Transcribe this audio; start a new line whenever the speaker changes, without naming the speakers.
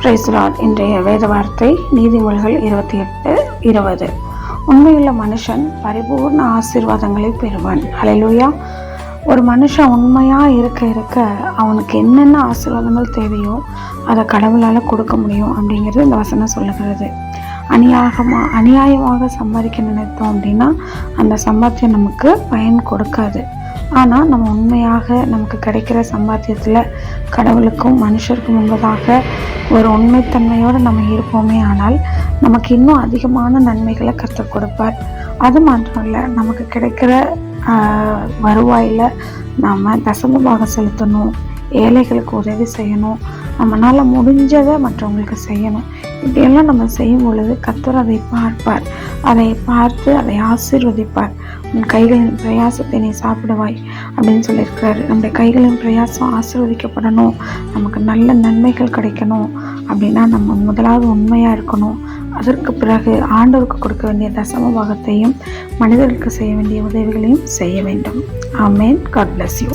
Price Lord. இன்றைய வேத வார்த்தை நீதிமொழிகள் 28:20. உண்மையுள்ள மனுஷன் பரிபூர்ண ஆசீர்வாதங்களை பெறுவான். ஹல்லேலூயா. ஒரு மனுஷன் உண்மையா இருக்க அவனுக்கு என்னென்ன ஆசீர்வாதங்கள் தேவையோ அதை கடவுளால் கொடுக்க முடியும் அப்படிங்கிறது இந்த வசனம் சொல்லுகிறது. அநியாயமாக சம்பாதிக்க நினைத்தோம் அப்படின்னா அந்த சம்பாத்தியம் நமக்கு பயன் கொடுக்காது. ஆனால் நம்ம உண்மையாக நமக்கு கிடைக்கிற சம்பாத்தியத்தில் கடவுளுக்கும் மனுஷருக்கும் முன்பதாக ஒரு உண்மைத்தன்மையோடு நம்ம இருப்போமே, ஆனால் நமக்கு இன்னும் அதிகமான நன்மைகளை கற்றுக் கொடுப்பார். அது மாத்திரம் இல்லை, நமக்கு கிடைக்கிற வருவாயில் நாம் தசமபாகம் செலுத்தணும், ஏழைகளுக்கு உதவி செய்யணும், நம்மளால் முடிஞ்சதை மற்றவங்களுக்கு செய்யணும். இப்படியெல்லாம் நம்ம செய்யும் பொழுது கர்த்தர் அதை பார்ப்பார். அதை பார்த்து அதை ஆசீர்வதிப்பார். உன் கைகளின் பிரயாசத்தை நீ சாப்பிடுவாய் அப்படின்னு சொல்லியிருக்கிறாரு. நம்முடைய கைகளின் பிரயாசம் ஆசீர்வதிக்கப்படணும், நமக்கு நல்ல நன்மைகள் கிடைக்கணும் அப்படின்னா நம்ம முதலாவது உண்மையாக இருக்கணும். அதற்கு பிறகு ஆண்டவருக்கு கொடுக்க வேண்டிய தசம பாகத்தையும் மனிதர்களுக்கு செய்ய வேண்டிய உதவிகளையும் செய்ய வேண்டும். ஆமென். God bless you.